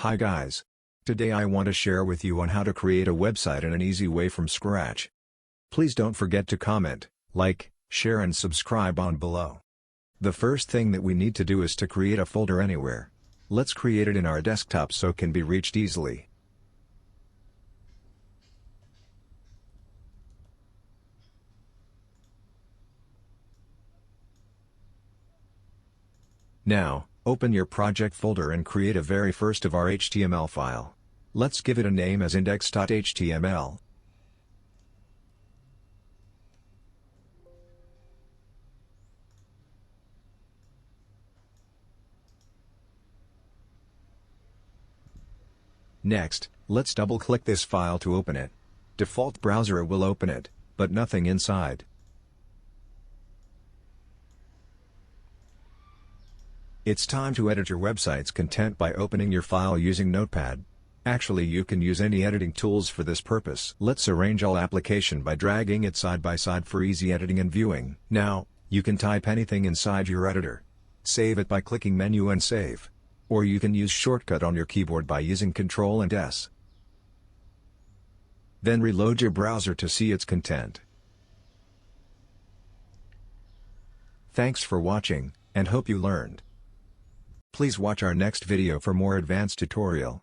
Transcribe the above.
Hi guys. Today I want to share with you on how to create a website in an easy way from scratch. Please don't forget to comment, like, share and subscribe on below. The first thing that we need to do is to create a folder anywhere. Let's create it in our desktop so it can be reached easily. Now, open your project folder and create a very first of our HTML file. Let's give it a name as index.html. Next, let's double-click this file to open it. Default browser will open it, but nothing inside. It's time to edit your website's content by opening your file using Notepad. Actually, you can use any editing tools for this purpose. Let's arrange all application by dragging it side by side for easy editing and viewing. Now, you can type anything inside your editor. Save it by clicking Menu and Save. Or you can use shortcut on your keyboard by using Ctrl and S. Then reload your browser to see its content. Thanks for watching, and hope you learned. Please watch our next video for more advanced tutorial.